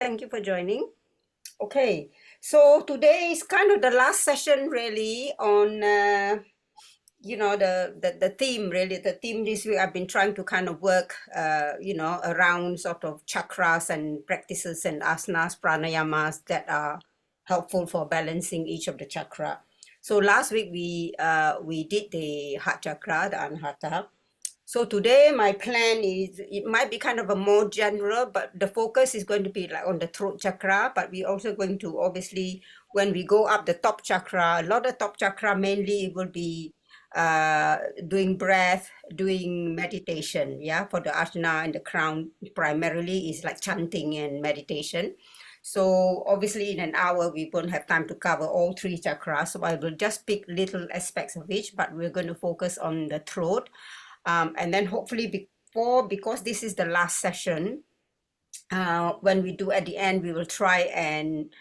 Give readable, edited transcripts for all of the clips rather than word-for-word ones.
Thank you for joining. Okay, so today is kind of the last session really on the theme really. The theme this week I've been trying to kind of work around sort of chakras and practices and asanas, pranayamas that are helpful for balancing each of the chakra. So last week we did the heart chakra, the anahata. So today my plan is, it might be kind of a more general, but the focus is going to be like on the throat chakra, but we're also going to obviously, when we go up the top chakra, a lot of top chakra mainly will be doing breath, doing meditation, yeah, for the asana and the crown primarily is like chanting and meditation. So obviously in an hour we won't have time to cover all three chakras, so I will just pick little aspects of each, but we're going to focus on the throat. And then hopefully because this is the last session, when we do at the end, we will try and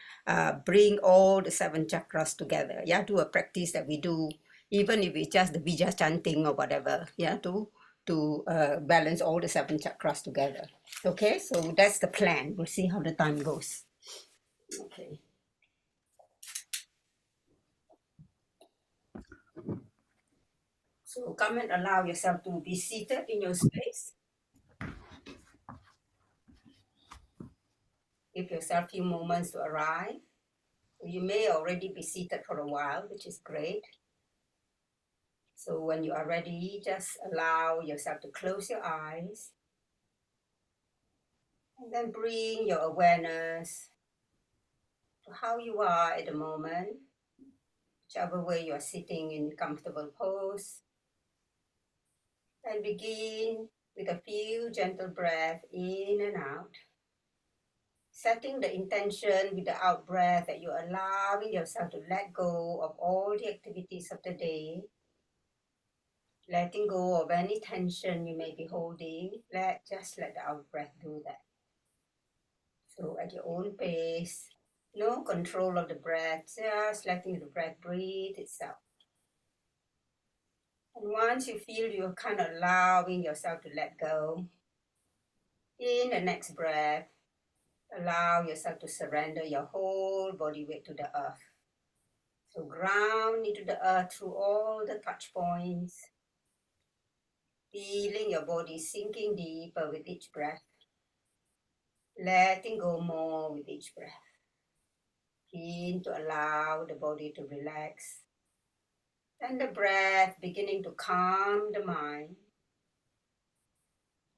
bring all the 7 chakras together. Yeah, do a practice that we do, even if it's just the bija chanting or whatever. Yeah, to balance all the 7 chakras together. Okay, so that's the plan. We'll see how the time goes. Okay. So come and allow yourself to be seated in your space. Give yourself a few moments to arrive. You may already be seated for a while, which is great. So when you are ready, just allow yourself to close your eyes. And then bring your awareness to how you are at the moment, whichever way you are sitting in comfortable pose. And begin with a few gentle breaths in and out. Setting the intention with the out breath that you're allowing yourself to let go of all the activities of the day. Letting go of any tension you may be holding, just let the out breath do that. So at your own pace, no control of the breath, just letting the breath breathe itself. And once you feel you're kind of allowing yourself to let go, in the next breath, allow yourself to surrender your whole body weight to the earth. So ground into the earth through all the touch points, feeling your body sinking deeper with each breath, letting go more with each breath. Begin to allow the body to relax, and the breath beginning to calm the mind,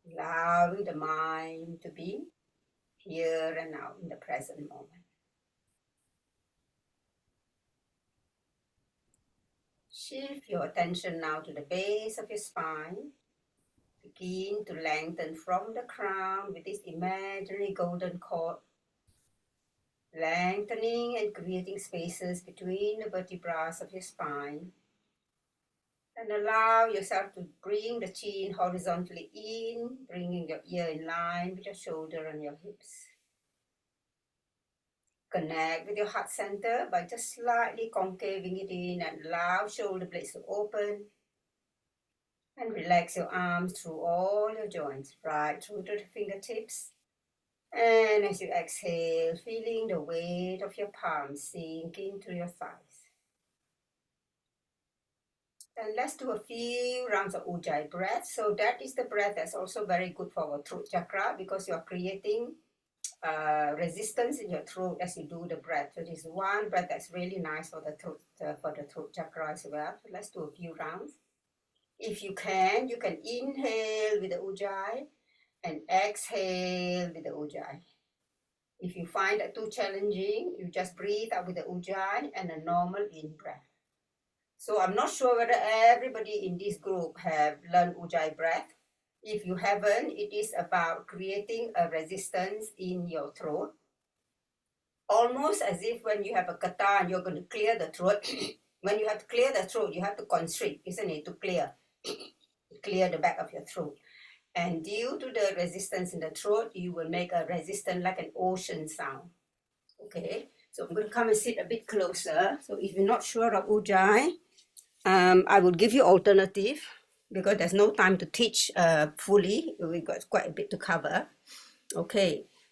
allowing the mind to be here and now in the present moment. Shift your attention now to the base of your spine. Begin to lengthen from the crown with this imaginary golden cord, lengthening and creating spaces between the vertebrae of your spine. And allow yourself to bring the chin horizontally in, bringing your ear in line with your shoulder and your hips. Connect with your heart center by just slightly concaving it in and allow shoulder blades to open. And relax your arms through all your joints, right through to the fingertips. And as you exhale, feeling the weight of your palms sink into your thighs. And let's do a few rounds of Ujjayi breath. So that is the breath that's also very good for our throat chakra, because you're creating resistance in your throat as you do the breath. So this is one breath that's really nice for the throat chakra as well. So let's do a few rounds. If you can inhale with the Ujjayi and exhale with the Ujjayi. If you find that too challenging, you just breathe out with the Ujjayi and a normal in-breath. So I'm not sure whether everybody in this group have learned Ujjayi breath. If you haven't, it is about creating a resistance in your throat. Almost as if when you have a kata and you're going to clear the throat, when you have to clear the throat, you have to constrict, isn't it, to clear the back of your throat. And due to the resistance in the throat, you will make a resistance like an ocean sound. Okay, so I'm going to come and sit a bit closer. So if you're not sure of Ujjayi, I will give you alternative, because there's no time to teach fully. We've got quite a bit to cover. Okay,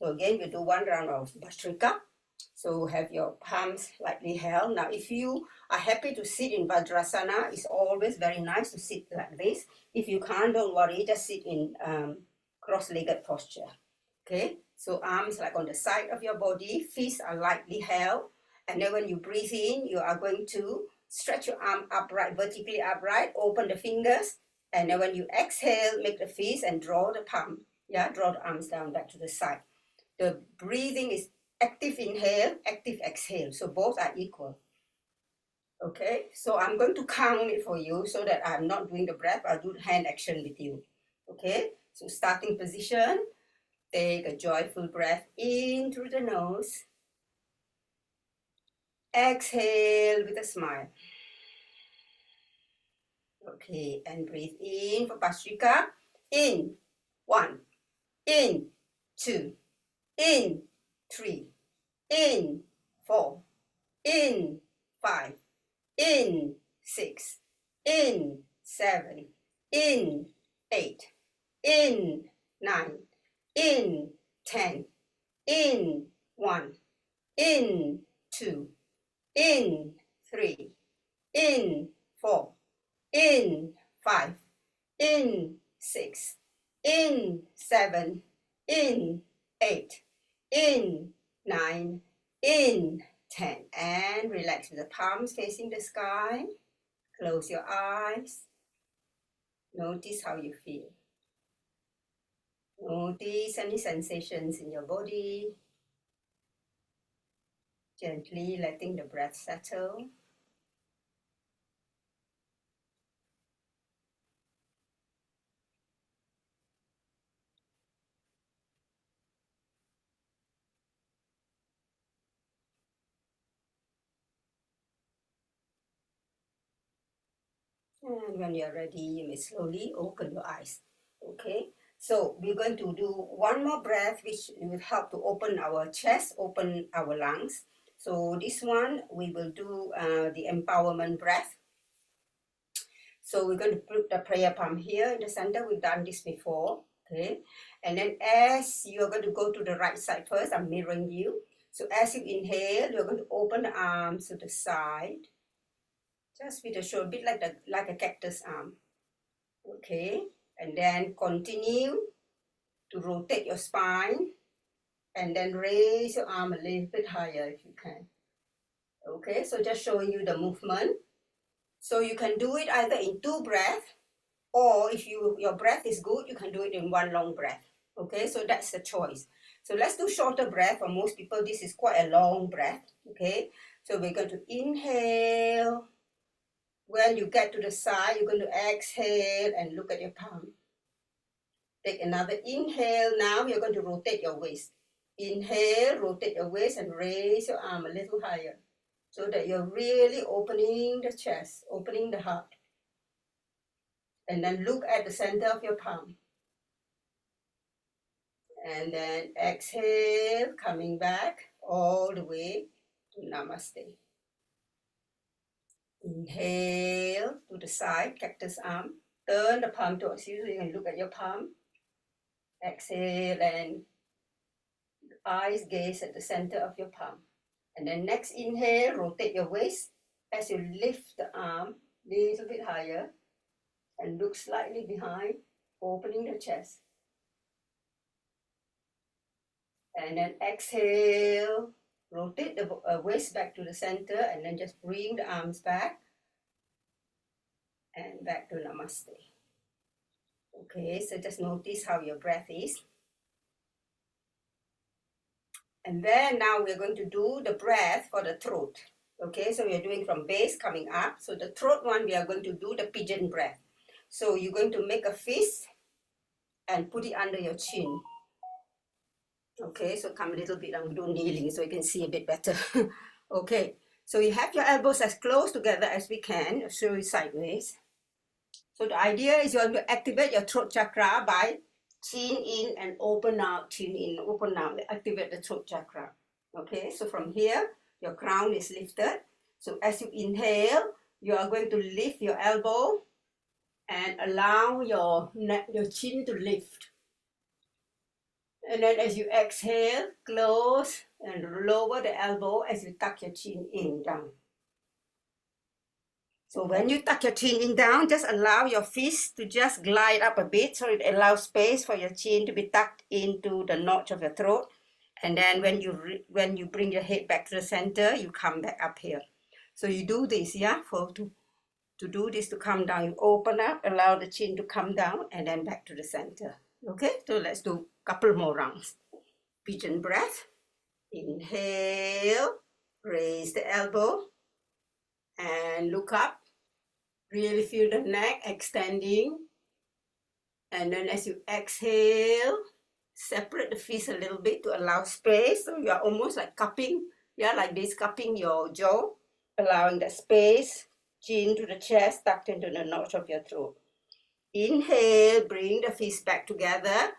So again, we do one round of Bhastrika. So have your palms lightly held. Now, if you are happy to sit in Vajrasana, it's always very nice to sit like this. If you can't, don't worry, just sit in cross-legged posture. Okay, so arms like on the side of your body, fists are lightly held. And then when you breathe in, you are going to stretch your arm upright, vertically upright, open the fingers. And then when you exhale, make the fist and draw the palm. Yeah, draw the arms down back to the side. The breathing is active inhale, active exhale. So both are equal. Okay, so I'm going to count it for you so that I'm not doing the breath. I'll do the hand action with you. Okay, so starting position. Take a joyful breath in through the nose. Exhale with a smile. Okay, and breathe in for Bhastrika. In, 1. In, 2. In, 3. In, 4. In, 5. In, 6. In, 7. In, 8. In, 9. In, 10. In, 1. In, 2. In, 3. In, 4. In, 5. In, 6. In, 7. In, 8. In, 9. In, 10. And relax with the palms facing the sky. Close your eyes. Notice how you feel. Notice any sensations in your body. Gently letting the breath settle. And when you're ready, you may slowly open your eyes. Okay, so we're going to do one more breath, which will help to open our chest, open our lungs. So this one, we will do the empowerment breath. So we're going to put the prayer palm here in the center. We've done this before. Okay, and then as you're going to go to the right side first, I'm mirroring you. So as you inhale, you're going to open the arms to the side. Just with a shoulder, a bit like a cactus arm. Okay, and then continue to rotate your spine and then raise your arm a little bit higher if you can. Okay, so just showing you the movement. So you can do it either in 2 breaths, or if your breath is good, you can do it in 1 long breath. Okay, so that's the choice. So let's do shorter breath. For most people, this is quite a long breath. Okay, so we're going to inhale. When you get to the side, you're going to exhale and look at your palm. Take another inhale. Now you're going to rotate your waist. Inhale, rotate your waist and raise your arm a little higher so that you're really opening the chest, opening the heart. And then look at the center of your palm. And then exhale, coming back all the way to Namaste. Inhale to the side, cactus arm. Turn the palm towards you so you can look at your palm. Exhale and eyes gaze at the center of your palm. And then next inhale, rotate your waist as you lift the arm a little bit higher and look slightly behind, opening the chest. And then exhale, rotate the waist back to the center and then just bring the arms back and back to Namaste. Okay, so just notice how your breath is. And then now we're going to do the breath for the throat. Okay, so we're doing from base coming up. So the throat one, we are going to do the pigeon breath. So you're going to make a fist and put it under your chin. Okay, so come a little bit, I'm doing kneeling so you can see a bit better. Okay, so you have your elbows as close together as we can. I'll show you sideways. So the idea is you want to activate your throat chakra by chin in and open out, chin in, open out, activate the throat chakra. Okay, so from here, your crown is lifted. So as you inhale, you are going to lift your elbow and allow your neck, your chin to lift. And then as you exhale, close and lower the elbow as you tuck your chin in down. So when you tuck your chin in down, just allow your fist to just glide up a bit so it allows space for your chin to be tucked into the notch of your throat. And then when you bring your head back to the center, you come back up here. So you do this, yeah, to do this to come down. You open up, allow the chin to come down, and then back to the center. Okay, so let's do a couple more rounds. Pigeon breath. Inhale, raise the elbow, and look up. Really feel the neck extending. And then as you exhale, separate the fist a little bit to allow space. So you are almost like cupping, yeah, like this, cupping your jaw, allowing the space, chin to the chest, tucked into the notch of your throat. Inhale, bring the fist back together,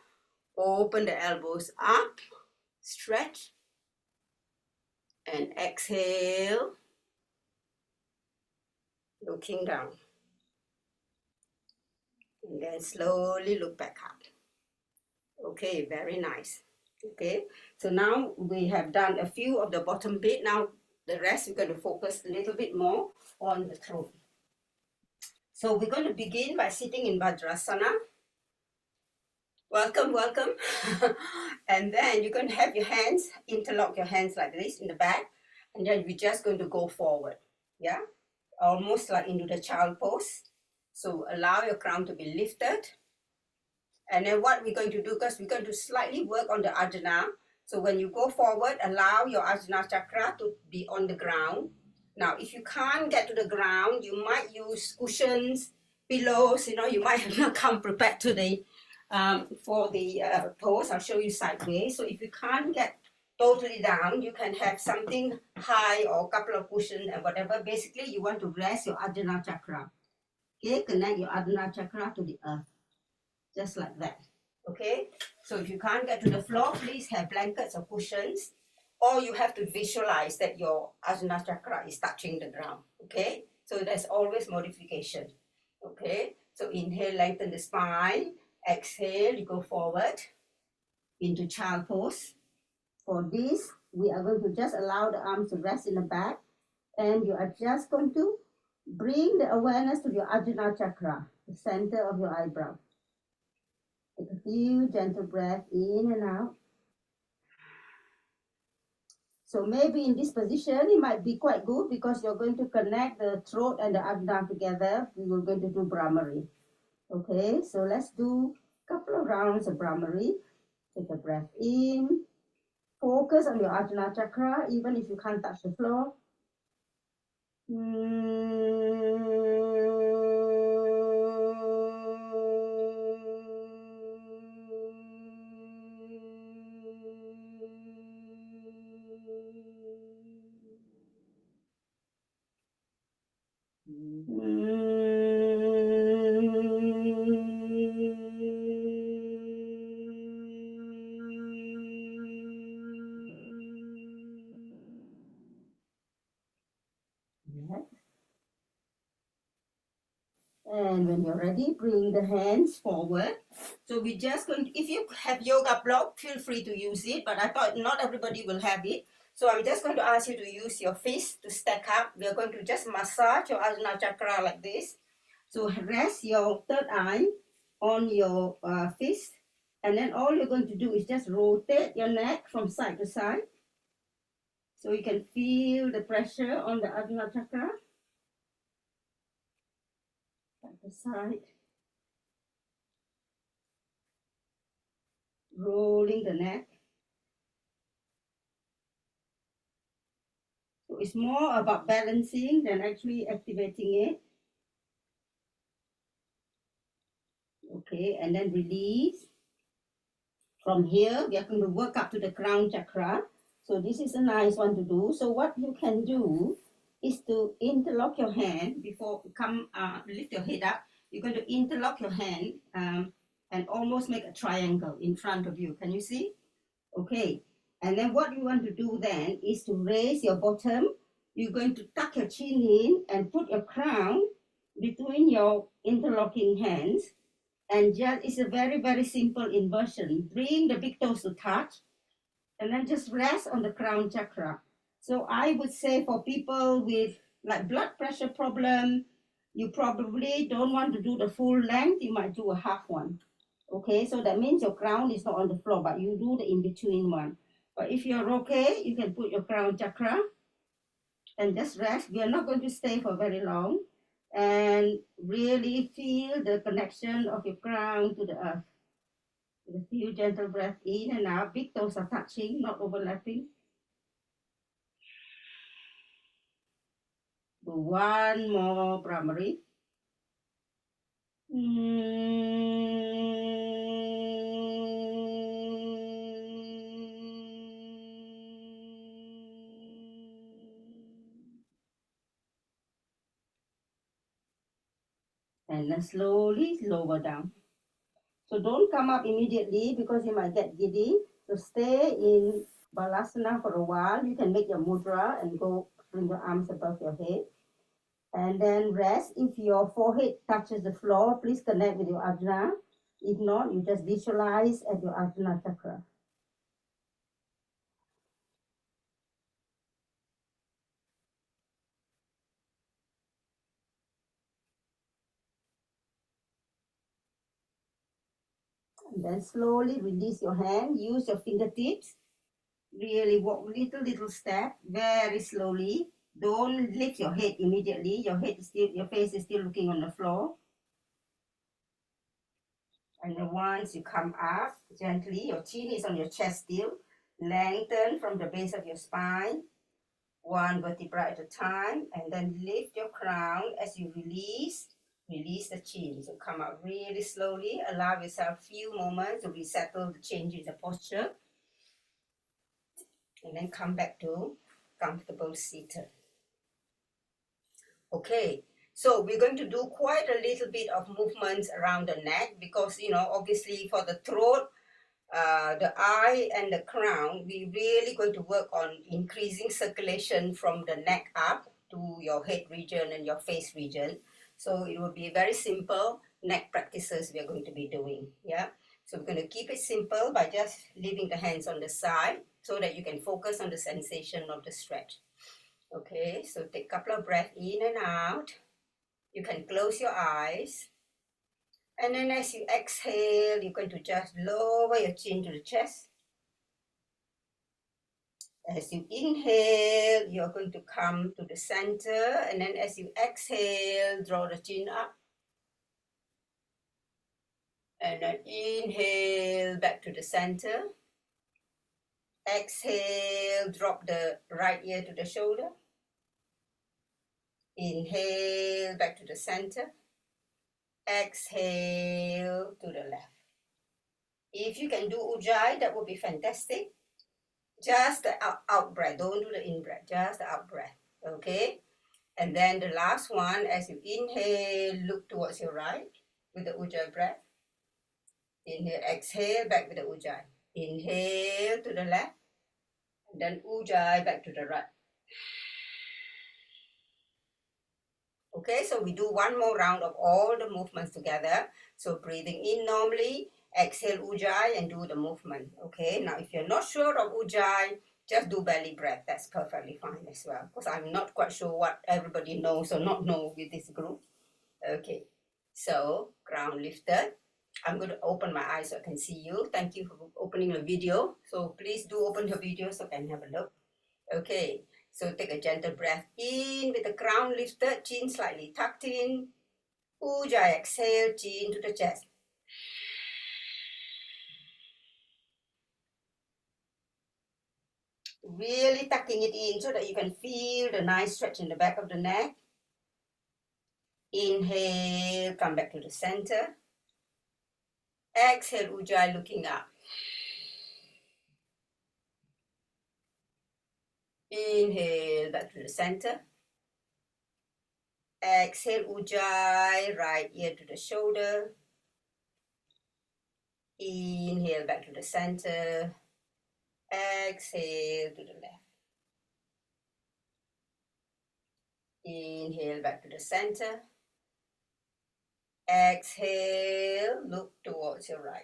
open the elbows up, stretch, and exhale, looking down. And then slowly look back up. Okay, very nice. Okay, so now we have done a few of the bottom bit. Now the rest we're going to focus a little bit more on the throat. So we're going to begin by sitting in Vajrasana. Welcome, welcome. And then you're going to have your hands, interlock your hands like this in the back. And then we're just going to go forward. Yeah, almost like into the child pose. So allow your crown to be lifted. And then what we're going to do, because we're going to slightly work on the ajna. So when you go forward, allow your ajna chakra to be on the ground. Now, if you can't get to the ground, you might use cushions, pillows, you might not come prepared to the, for the pose. I'll show you sideways. So if you can't get totally down, you can have something high or a couple of cushions and whatever. Basically, you want to rest your ajna chakra. Okay, connect your ajna chakra to the earth. Just like that. Okay, so if you can't get to the floor, please have blankets or cushions, or you have to visualize that your ajna chakra is touching the ground. Okay, so there's always modification. Okay, so inhale, lengthen the spine. Exhale, you go forward into child pose. For this, we are going to just allow the arms to rest in the back, and you are just going to bring the awareness to your ajna chakra, the center of your eyebrow. Take a few gentle breaths in and out. So maybe in this position, it might be quite good because you're going to connect the throat and the ajna together. We were going to do Brahmari. Okay, so let's do a couple of rounds of Brahmari. Take a breath in. Focus on your ajna chakra, even if you can't touch the floor. And when you're ready, bring the hands forward. So we're just going to, if you have yoga block, feel free to use it, but I thought not everybody will have it. So I'm just going to ask you to use your fist to stack up. We're going to just massage your ajna chakra like this. So rest your third eye on your fist. And then all you're going to do is just rotate your neck from side to side. So you can feel the pressure on the ajna chakra. Side to side. Rolling the neck. So it's more about balancing than actually activating it. Okay, and then release. From here, we are going to work up to the crown chakra. So this is a nice one to do. So what you can do is to interlock your hand before you come, lift your head up. You're going to interlock your hand and almost make a triangle in front of you. Can you see? Okay. And then what you want to do then is to raise your bottom. You're going to tuck your chin in and put your crown between your interlocking hands. And just it's a very, very simple inversion. Bring the big toes to touch and then just rest on the crown chakra. So I would say for people with like blood pressure problem, you probably don't want to do the full length. You might do a half one. Okay, so that means your crown is not on the floor, but you do the in-between one. But if you're okay, you can put your crown chakra and just rest. We are not going to stay for very long. And really feel the connection of your crown to the earth. With a few gentle breath in and out. Big toes are touching, not overlapping. Do one more primary. And then slowly lower down. So don't come up immediately because you might get giddy. So stay in Balasana for a while. You can make your mudra and go bring your arms above your head. And then rest. If your forehead touches the floor, please connect with your Ajna. If not, you just visualize at your Ajna chakra. And then slowly release your hand. Use your fingertips. Really walk little step, very slowly. Don't lift your head immediately. Your face is still looking on the floor. And then once you come up gently, your chin is on your chest still. Lengthen from the base of your spine, one vertebra at a time, and then lift your crown as you release the chin. So come up really slowly. Allow yourself a few moments to resettle the change in the posture. And then come back to comfortable seated. Okay, so we're going to do quite a little bit of movements around the neck because, obviously for the throat, the eye and the crown, we're really going to work on increasing circulation from the neck up to your head region and your face region. So it will be very simple neck practices we are going to be doing. Yeah. So we're going to keep it simple by just leaving the hands on the side so that you can focus on the sensation of the stretch. Okay, so take a couple of breaths in and out. You can close your eyes. And then as you exhale, you're going to just lower your chin to the chest. As you inhale, you're going to come to the center. And then as you exhale, draw the chin up. And then inhale back to the center. Exhale, drop the right ear to the shoulder. Inhale back to the center. Exhale to the left. If you can do Ujjayi, that would be fantastic. Just the out breath. Don't do the in breath. Just the out breath. Okay? And then the last one, as you inhale, look towards your right with the Ujjayi breath. Inhale, exhale, back with the Ujjayi. Inhale to the left. And then Ujjayi back to the right. Okay, so we do one more round of all the movements together. So breathing in normally, exhale Ujjayi and do the movement. Okay, now if you're not sure of Ujjayi, just do belly breath. That's perfectly fine as well. Because I'm not quite sure what everybody knows or not know with this group. Okay, so crown lifted. I'm going to open my eyes so I can see you. Thank you for opening the video. So please do open the video so I can have a look. Okay, so take a gentle breath in with the crown lifted, chin slightly tucked in. Ujjayi, exhale, chin to the chest. Really tucking it in so that you can feel the nice stretch in the back of the neck. Inhale, come back to the center. Exhale, Ujjayi, looking up. Inhale, back to the center. Exhale, Ujjayi, right ear to the shoulder. Inhale, back to the center. Exhale to the left. Inhale, back to the center. Exhale, look towards your right.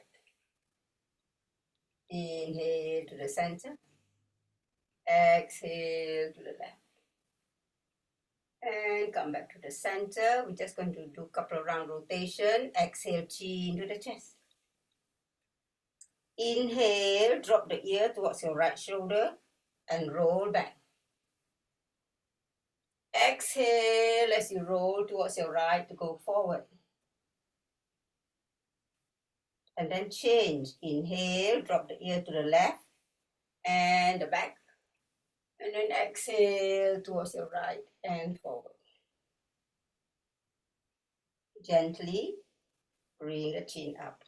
Inhale to the center. Exhale to the left. And come back to the center. We're just going to do a couple of round rotation. Exhale, chin to the chest. Inhale, drop the ear towards your right shoulder and roll back. Exhale as you roll towards your right to go forward. And then change. Inhale, drop the ear to the left and the back. And then exhale towards your right and forward. Gently bring the chin up.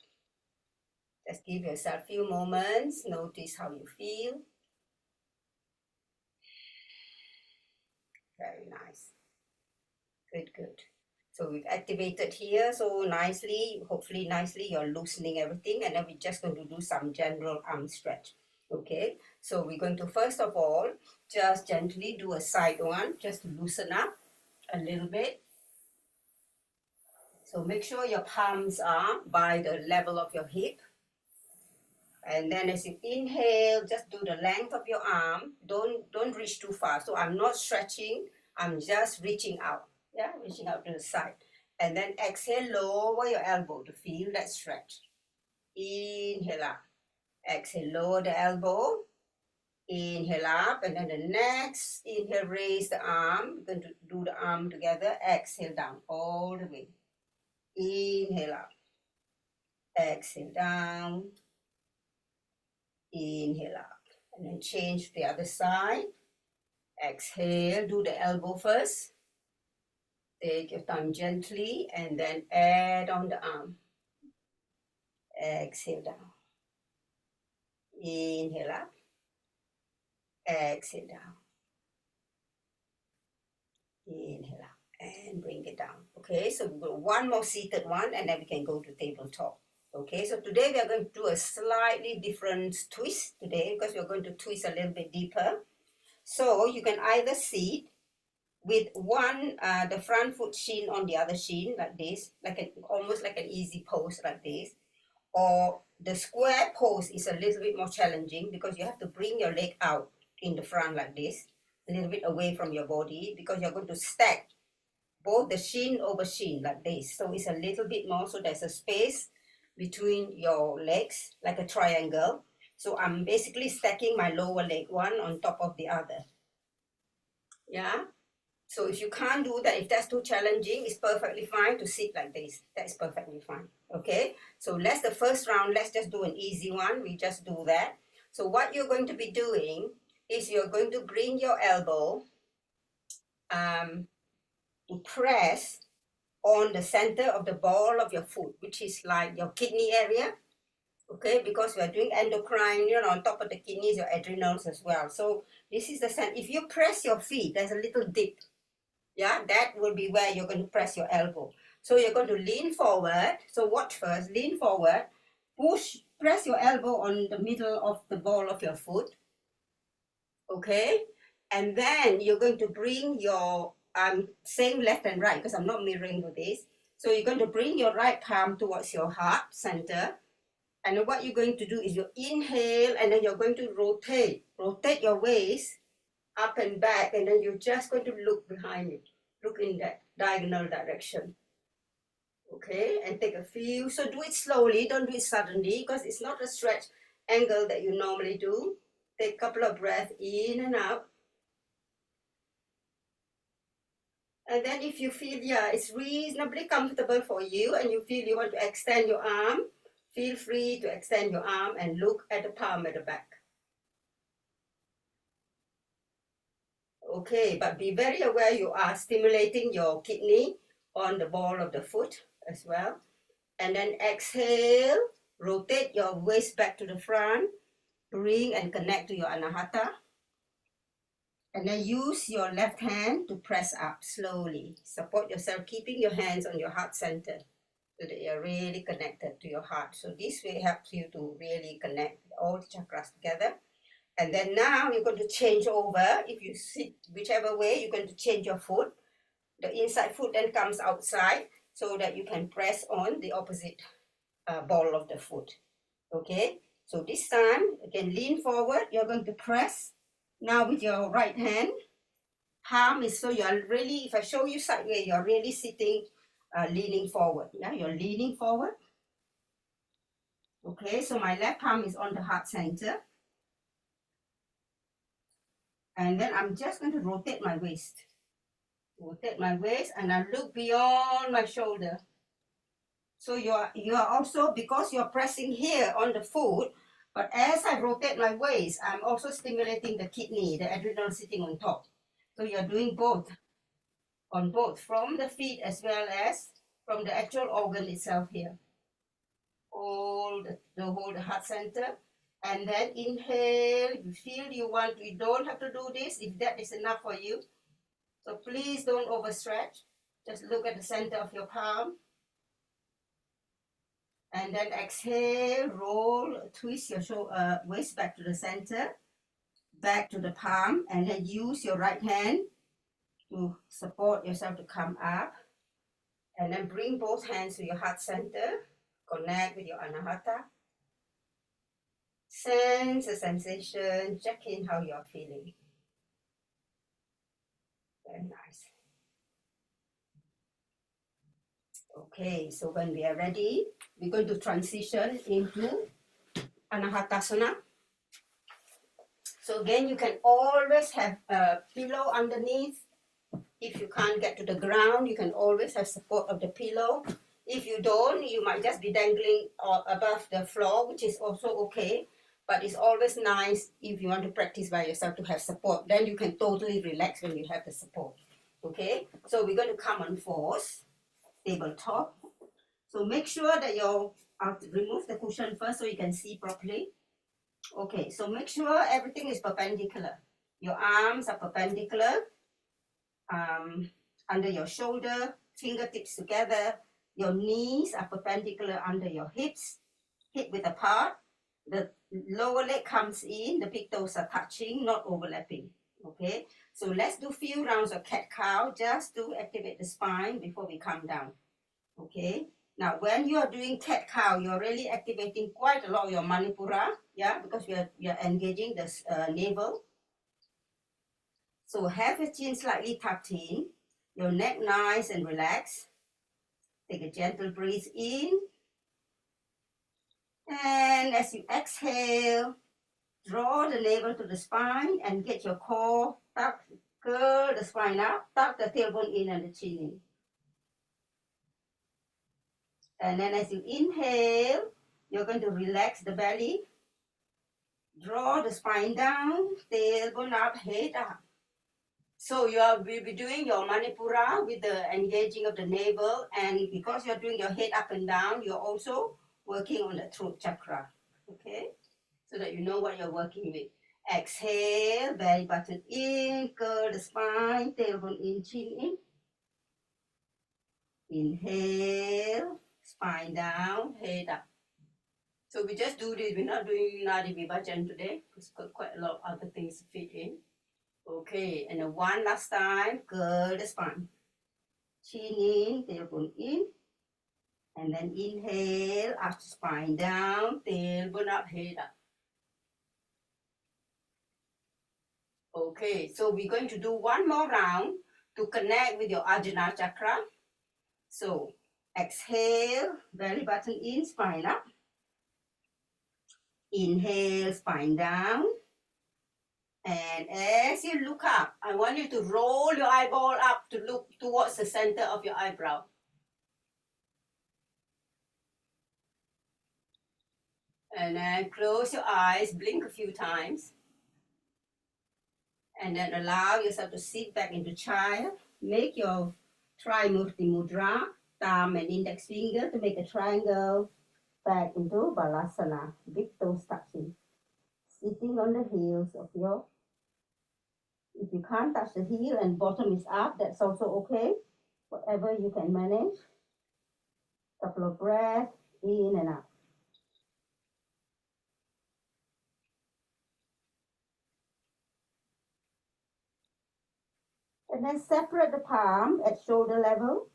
Just give yourself a few moments. Notice how you feel. Very nice. Good, good. So we've activated here so nicely, hopefully nicely you're loosening everything, and then we're just going to do some general arm stretch. Okay, so we're going to first of all just gently do a side one just to loosen up a little bit. So make sure your palms are by the level of your hip. And then as you inhale, just do the length of your arm. Don't reach too far. So I'm not stretching, I'm just reaching out. Yeah, reaching out to the side. And then exhale, lower your elbow to feel that stretch. Inhale up. Exhale, lower the elbow. Inhale up. And then the next inhale, raise the arm. We're going to do the arm together. Exhale down all the way. Inhale up. Exhale down. Inhale up. And then change to the other side. Exhale, do the elbow first. Take your time gently and then add on the arm. Exhale down. Inhale up. Exhale down. Inhale up and bring it down. Okay, so we've got one more seated one and then we can go to tabletop. Okay, so today we are going to do a slightly different twist today because we're going to twist a little bit deeper. So you can either sit with one, the front foot shin on the other shin like this, like almost like an easy pose like this. Or the square pose is a little bit more challenging because you have to bring your leg out in the front like this, a little bit away from your body because you're going to stack both the shin over shin like this. So it's a little bit more, so there's a space between your legs like a triangle. So I'm basically stacking my lower leg one on top of the other. Yeah. So if you can't do that, if that's too challenging, it's perfectly fine to sit like this. That's perfectly fine. Okay. So the first round, let's just do an easy one. We just do that. So what you're going to be doing is you're going to bring your elbow to press on the center of the ball of your foot, which is like your kidney area. Okay, because we are doing endocrine, on top of the kidneys, your adrenals as well. So this is the center. If you press your feet, there's a little dip. Yeah, that will be where you're going to press your elbow. So you're going to lean forward. So watch first, lean forward, press your elbow on the middle of the ball of your foot. Okay, and then you're going to bring your, I'm saying left and right because I'm not mirroring with this. So you're going to bring your right palm towards your heart center. And then what you're going to do is you inhale and then you're going to rotate your waist up and back, and then you're just going to look behind you, look in that diagonal direction. Okay, and take a few. So do it slowly, don't do it suddenly because it's not a stretch angle that you normally do. Take a couple of breaths in and out. And then if you feel, it's reasonably comfortable for you and you feel you want to extend your arm, feel free to extend your arm and look at the palm at the back. Okay, but be very aware you are stimulating your kidney on the ball of the foot as well. And then exhale, rotate your waist back to the front, bring and connect to your anahata. And then use your left hand to press up slowly. Support yourself, keeping your hands on your heart center so that you're really connected to your heart. So this will help you to really connect all the chakras together. And then now you're going to change over. If you sit whichever way, you're going to change your foot. The inside foot then comes outside. so that you can press on the opposite ball of the foot. Okay, so this time, again, lean forward. You're going to press. Now with your right hand, palm is, so you're really, if I show you sideways, you're really sitting, leaning forward. Yeah, you're leaning forward. Okay, so my left palm is on the heart center. And then I'm just going to rotate my waist. Rotate my waist and I look beyond my shoulder. So you are also, because you're pressing here on the foot, but as I rotate my waist, I'm also stimulating the kidney, the adrenal sitting on top. So you're doing both, on both, from the feet as well as from the actual organ itself here. Hold the heart center. And then inhale. If you feel you want, you don't have to do this if that is enough for you. So please don't overstretch. Just look at the center of your palm. And then exhale, roll, twist your waist back to the center, back to the palm, and then use your right hand to support yourself to come up. And then bring both hands to your heart center, connect with your anahata. Sense the sensation, check in how you're feeling. Very nice. Okay, so when we are ready, we're going to transition into Anahatasana. So again, you can always have a pillow underneath. If you can't get to the ground, you can always have support of the pillow. If you don't, you might just be dangling above the floor, which is also okay. But it's always nice if you want to practice by yourself to have support. Then you can totally relax when you have the support. Okay, so we're going to come on fours, tabletop. So make sure that I'll remove the cushion first so you can see properly. Okay, so make sure everything is perpendicular. Your arms are perpendicular, under your shoulder, fingertips together. Your knees are perpendicular under your hips, hip width apart. The lower leg comes in, the big toes are touching, not overlapping. Okay, so let's do a few rounds of cat-cow just to activate the spine before we come down. Okay, now when you are doing cat-cow, you're really activating quite a lot of your manipura, yeah, because you're engaging the navel. So have your chin slightly tucked in, your neck nice and relaxed. Take a gentle breath in. And as you exhale, draw the navel to the spine and get your core tucked, curl the spine up, tuck the tailbone in and the chin in. And then as you inhale, you're going to relax the belly. Draw the spine down, tailbone up, head up. So we'll be doing your manipura with the engaging of the navel, and because you're doing your head up and down, you're also working on the throat chakra, okay? So that you know what you're working with. Exhale, belly button in, curl the spine, tailbone in, chin in. Inhale, spine down, head up. So we just do this, we're not doing Nadi Vibhajan today, because we've got quite a lot of other things to fit in. Okay, and then one last time, curl the spine. Chin in, tailbone in. And then inhale, up spine down, tailbone up, head up. Okay, so we're going to do one more round to connect with your Ajna chakra. So exhale, belly button in, spine up. Inhale, spine down. And as you look up, I want you to roll your eyeball up to look towards the center of your eyebrow. And then close your eyes, blink a few times. And then allow yourself to sit back into child. Make your Trimurti Mudra, thumb and index finger to make a triangle. Back into Balasana, big toes touching. Sitting on the heels of your, if you can't touch the heel and bottom is up, that's also okay. Whatever you can manage. Couple of breaths, in and out. And then separate the palm at shoulder level.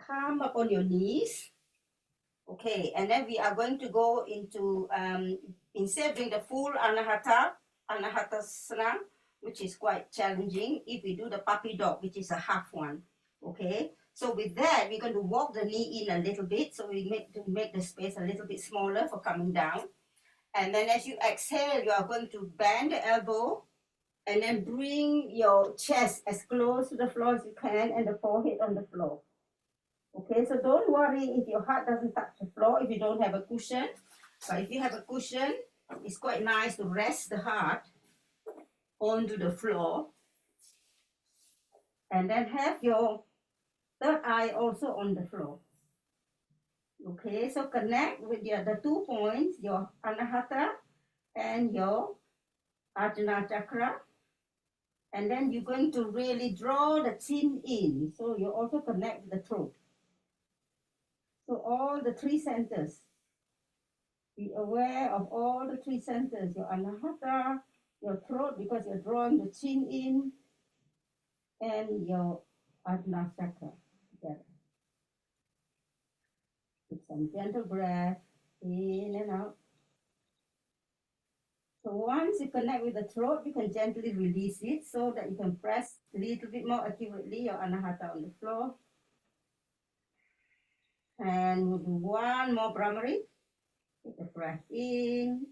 Come up on your knees. Okay, and then we are going to go into, instead of doing the full Anahatasana, which is quite challenging, if we do the puppy dog, which is a half one. Okay, so with that, we're going to walk the knee in a little bit, so we make the space a little bit smaller for coming down. And then as you exhale, you are going to bend the elbow and then bring your chest as close to the floor as you can and the forehead on the floor. Okay, so don't worry if your heart doesn't touch the floor if you don't have a cushion. But if you have a cushion, it's quite nice to rest the heart onto the floor. And then have your third eye also on the floor. Okay, so connect with the 2 points, your Anahata and your Ajna chakra. And then you're going to really draw the chin in. So you also connect with the throat. So all the 3 centers. Be aware of all the 3 centers. Your Anahata, your throat, because you're drawing the chin in, and your Ajna chakra together. Take some gentle breath in and out. So once you connect with the throat, you can gently release it so that you can press a little bit more accurately your Anahata on the floor. And we'll do one more Brahmari. Take a breath in.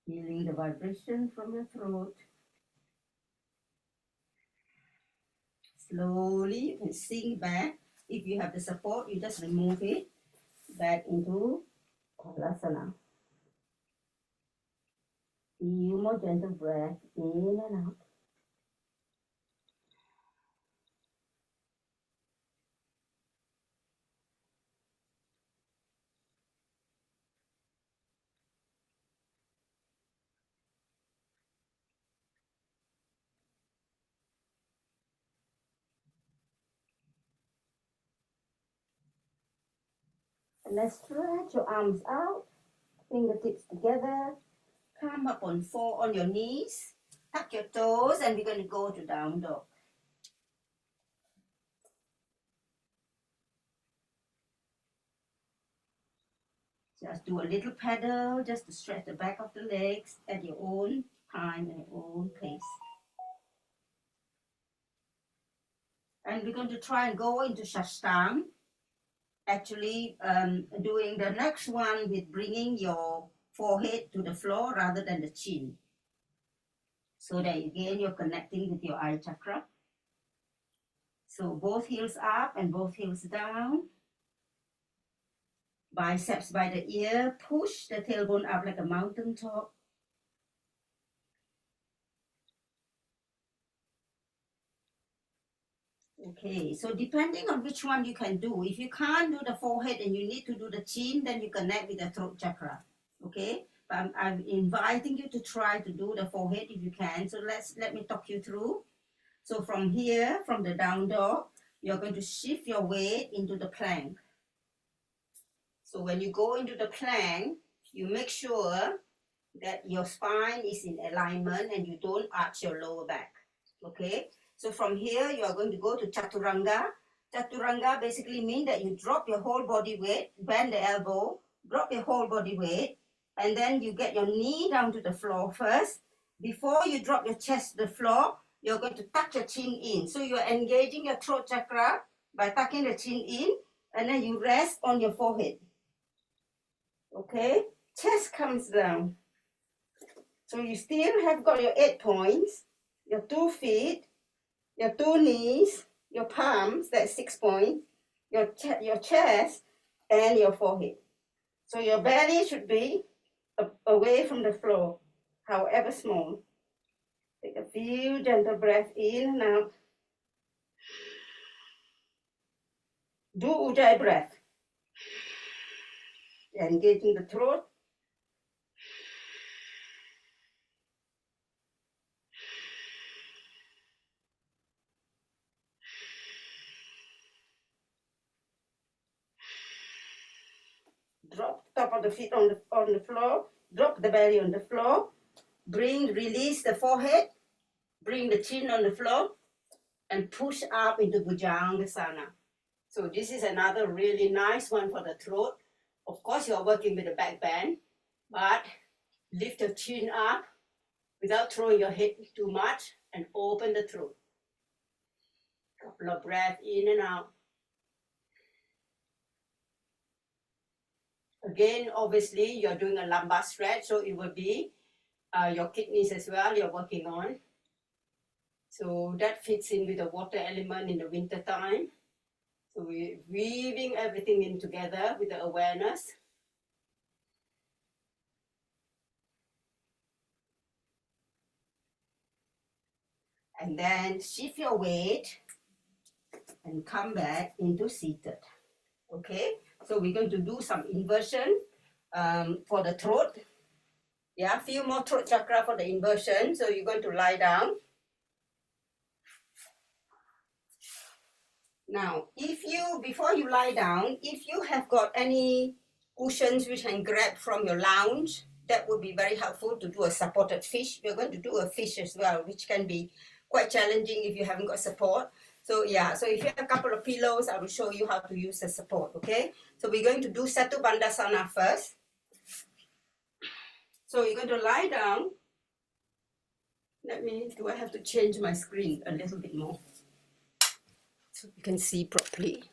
Feeling the vibration from your throat. Slowly, you can sink back. If you have the support, you just remove it back into Tadasana. Few more gentle breath in and out. And then stretch your arms out, fingertips together. Come up on 4 on your knees. Tuck your toes, and we're going to go to down dog. Just do a little pedal, just to stretch the back of the legs at your own time and your own pace. And we're going to try and go into Shashtang. Actually, doing the next one with bringing your forehead to the floor rather than the chin. So that again, you're connecting with your eye chakra. So both heels up and both heels down. Biceps by the ear. Push the tailbone up like a mountain top. Okay, so depending on which one you can do, if you can't do the forehead and you need to do the chin, then you connect with the throat chakra. Okay, but I'm inviting you to try to do the forehead if you can. So let me talk you through. So from here, from the down dog, you're going to shift your weight into the plank. So when you go into the plank, you make sure that your spine is in alignment and you don't arch your lower back. Okay, so from here, you are going to go to Chaturanga. Chaturanga basically means that you drop your whole body weight, bend the elbow, drop your whole body weight, and then you get your knee down to the floor first. Before you drop your chest to the floor, you're going to tuck your chin in. So you're engaging your throat chakra by tucking the chin in, and then you rest on your forehead. Okay, chest comes down. So you still have got your 8 points, your 2 feet, your 2 knees, your palms, that's 6 points, your chest, and your forehead. So your belly should be away from the floor, however small. Take a few gentle breaths in and out. Do Ujjayi breath. Engaging the throat. drop the top of the feet on the floor, drop the belly on the floor, release the forehead, bring the chin on the floor, and push up into Bhujangasana. So this is another really nice one for the throat. Of course, you're working with the back bend, but lift your chin up without throwing your head too much and open the throat. Couple of breaths in and out. Again, obviously, you're doing a lumbar stretch, so it will be your kidneys as well you're working on. So that fits in with the water element in the winter time. So we're weaving everything in together with the awareness. And then shift your weight and come back into seated. Okay, so we're going to do some inversion for the throat. Yeah, a few more throat chakra for the inversion. So you're going to lie down. Now, before you lie down, if you have got any cushions which can grab from your lounge, that would be very helpful to do a supported fish. We're going to do a fish as well, which can be quite challenging if you haven't got support. So yeah, so if you have a couple of pillows, I will show you how to use the support, okay? So we're going to do Satu Bandhasana first. So you're going to lie down. Do I have to change my screen a little bit more so you can see properly?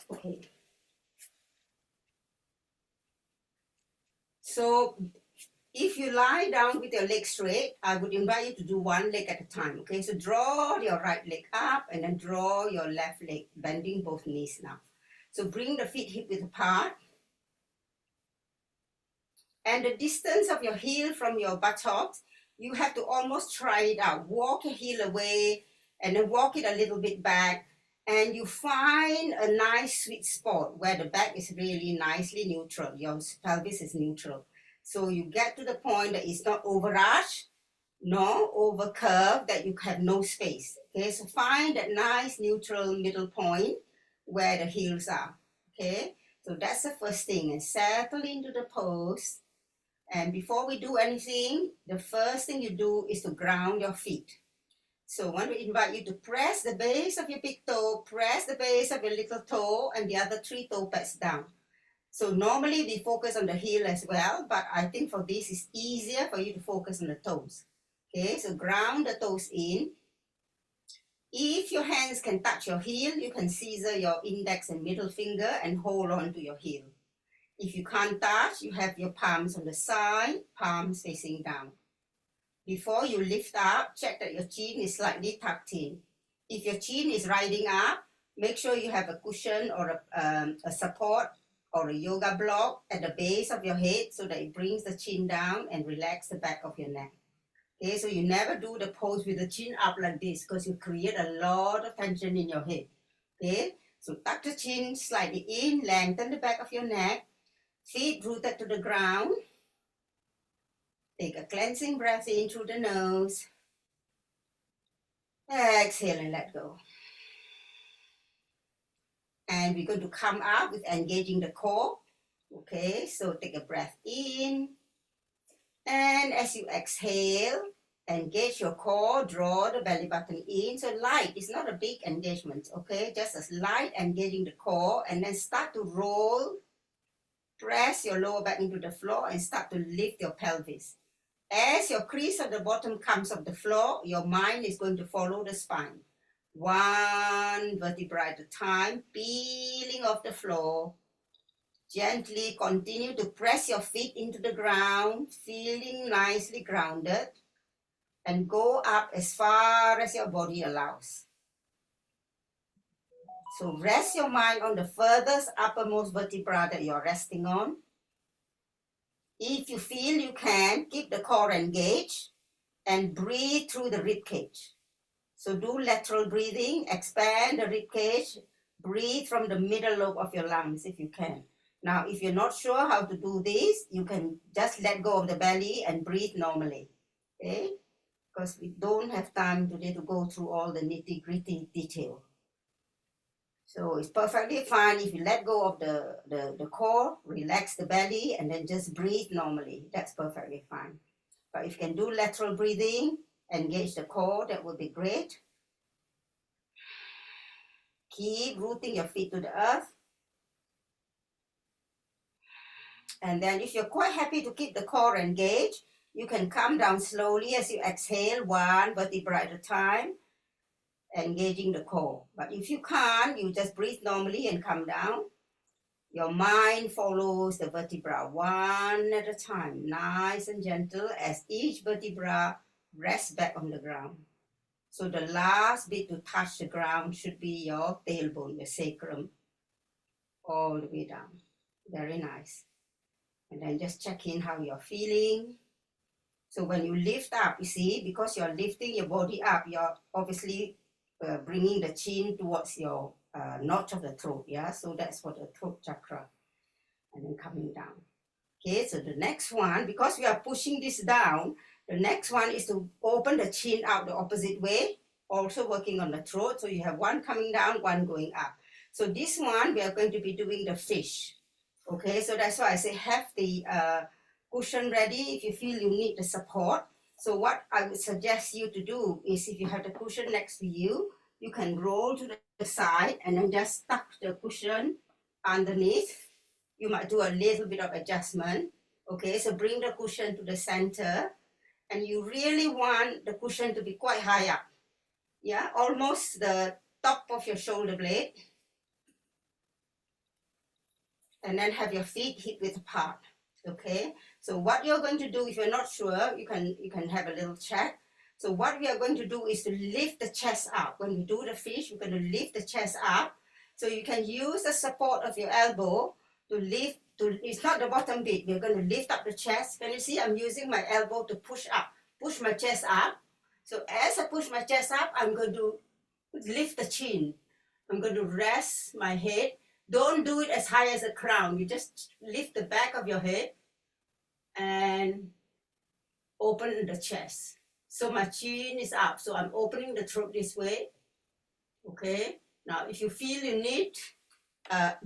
Okay. So if you lie down with your legs straight, I would invite you to do one leg at a time, okay? So draw your right leg up and then draw your left leg, bending both knees now. So bring the feet hip width apart. And the distance of your heel from your buttocks, you have to almost try it out. Walk your heel away and then walk it a little bit back. And you find a nice sweet spot where the back is really nicely neutral. Your pelvis is neutral. So you get to the point that it's not overarched, nor over curved, that you have no space. Okay, so find that nice neutral middle point where the heels are. Okay, so that's the first thing. And settle into the pose. And before we do anything, the first thing you do is to ground your feet. So I want to invite you to press the base of your big toe, press the base of your little toe, and the other 3 toe pads down. So normally we focus on the heel as well, but I think for this it's easier for you to focus on the toes. Okay, so ground the toes in. If your hands can touch your heel, you can scissor your index and middle finger and hold on to your heel. If you can't touch, you have your palms on the side, palms facing down. Before you lift up, check that your chin is slightly tucked in. If your chin is riding up, make sure you have a cushion or a support or a yoga block at the base of your head so that it brings the chin down and relax the back of your neck. Okay, so you never do the pose with the chin up like this because you create a lot of tension in your head. Okay, so tuck the chin slightly in, lengthen the back of your neck, feet rooted to the ground. Take a cleansing breath in through the nose. Exhale and let go. And we're going to come up with engaging the core. Okay, so take a breath in. And as you exhale, engage your core, draw the belly button in. So light, it's not a big engagement, okay? Just as light engaging the core, and then start to roll. Press your lower back into the floor and start to lift your pelvis. As your crease at the bottom comes off the floor, your mind is going to follow the spine. One vertebra at a time, peeling off the floor. Gently continue to press your feet into the ground, feeling nicely grounded. And go up as far as your body allows. So rest your mind on the furthest uppermost vertebra that you're resting on. If you feel you can, keep the core engaged and breathe through the rib cage. So do lateral breathing, expand the rib cage, breathe from the middle lobe of your lungs if you can. Now, if you're not sure how to do this, you can just let go of the belly and breathe normally, okay? Because we don't have time today to go through all the nitty-gritty detail. So it's perfectly fine if you let go of the core, relax the belly, and then just breathe normally. That's perfectly fine. But if you can do lateral breathing, engage the core, that would be great. Keep rooting your feet to the earth. And then if you're quite happy to keep the core engaged, you can come down slowly as you exhale, one vertebra at a time, engaging the core. But if you can't, you just breathe normally and come down. Your mind follows the vertebra one at a time, nice and gentle as each vertebra rests back on the ground. So the last bit to touch the ground should be your tailbone, your sacrum, all the way down. Very nice. And then just check in how you're feeling. So when you lift up, you see, because you're lifting your body up, you're obviously bringing the chin towards your notch of the throat, yeah? So that's for the throat chakra. And then coming down. Okay, so the next one, because we are pushing this down, the next one is to open the chin out the opposite way, also working on the throat. So you have one coming down, one going up. So this one, we are going to be doing the fish. Okay, so that's why I say have the cushion ready if you feel you need the support. So what I would suggest you to do is if you have the cushion next to you, you can roll to the side and then just tuck the cushion underneath. You might do a little bit of adjustment. Okay, so bring the cushion to the center, and you really want the cushion to be quite high up. Yeah, almost the top of your shoulder blade. And then have your feet hip width apart. Okay, so what you're going to do, if you're not sure, you can have a little check. So what we are going to do is to lift the chest up. When we do the fish, we're going to lift the chest up. So you can use the support of your elbow to lift, it's not the bottom bit, we're going to lift up the chest. Can you see I'm using my elbow to push up, push my chest up. So as I push my chest up, I'm going to lift the chin. I'm going to rest my head. Don't do it as high as a crown. You just lift the back of your head and open the chest. So my chin is up. So I'm opening the throat this way. Okay. Now, if you feel you need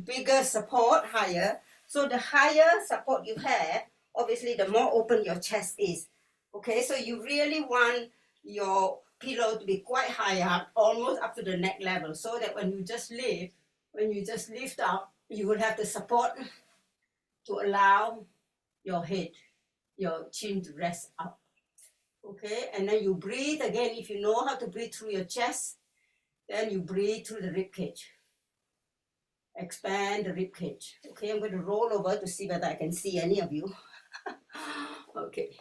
bigger support, higher. So the higher support you have, obviously, the more open your chest is. Okay. So you really want your pillow to be quite high up, almost up to the neck level, so that when you just lift up, you will have the support to allow your head, your chin to rest up. Okay, and then you breathe again. If you know how to breathe through your chest, then you breathe through the rib cage. Expand the rib cage. Okay, I'm going to roll over to see whether I can see any of you. Okay.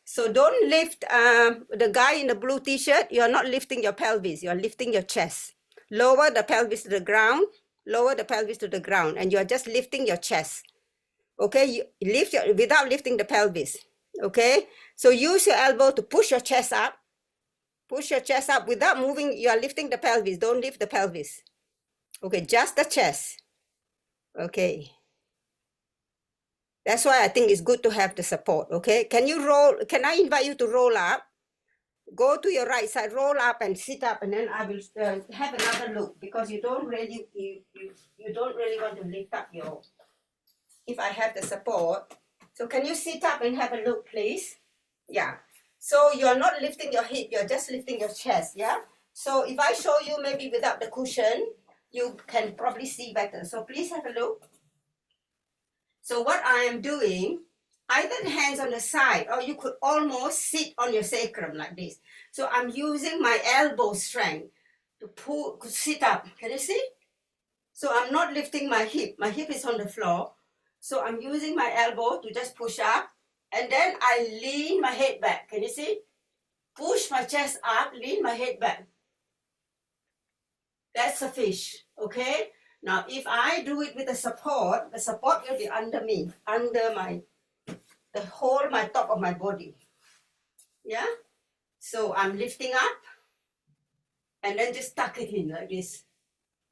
So don't lift, the guy in the blue t-shirt, you're not lifting your pelvis, you're lifting your chest. Lower the pelvis to the ground, lower the pelvis to the ground, and you're just lifting your chest. Okay, you lift without lifting the pelvis. Okay, so use your elbow to push your chest up. Push your chest up without moving, you are lifting the pelvis, don't lift the pelvis. Okay, just the chest. Okay. That's why I think it's good to have the support, okay? Can you roll, can I invite you to roll up? Go to your right side, roll up and sit up, and then I will have another look, because you don't really want to lift up your, if I have the support. So can you sit up and have a look, please? Yeah. So you're not lifting your hip, you're just lifting your chest, yeah? So if I show you maybe without the cushion, you can probably see better. So please have a look. So what I am doing, either the hands on the side, or you could almost sit on your sacrum like this. So I'm using my elbow strength to pull, to sit up. Can you see? So I'm not lifting my hip. My hip is on the floor. So I'm using my elbow to just push up. And then I lean my head back. Can you see? Push my chest up, lean my head back. That's a fish, okay? Now, if I do it with the support will be under me, under the whole, my top of my body. Yeah? So I'm lifting up and then just tuck it in like this,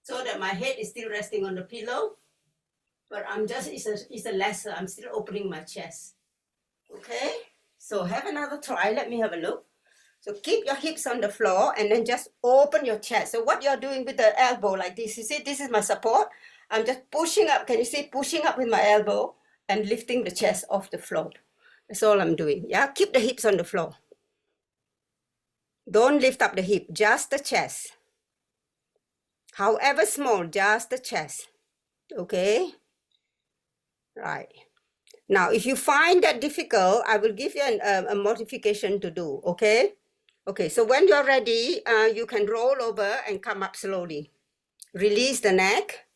so that my head is still resting on the pillow, but I'm just, it's a lesser, I'm still opening my chest. Okay? So have another try, let me have a look. So keep your hips on the floor and then just open your chest. So what you're doing with the elbow like this, you see, this is my support. I'm just pushing up. Can you see? Pushing up with my elbow and lifting the chest off the floor. That's all I'm doing. Yeah, keep the hips on the floor. Don't lift up the hip, just the chest. However small, just the chest. Okay? Right. Now, if you find that difficult, I will give you a modification to do, okay? Okay, so when you're ready, you can roll over and come up slowly. Release the neck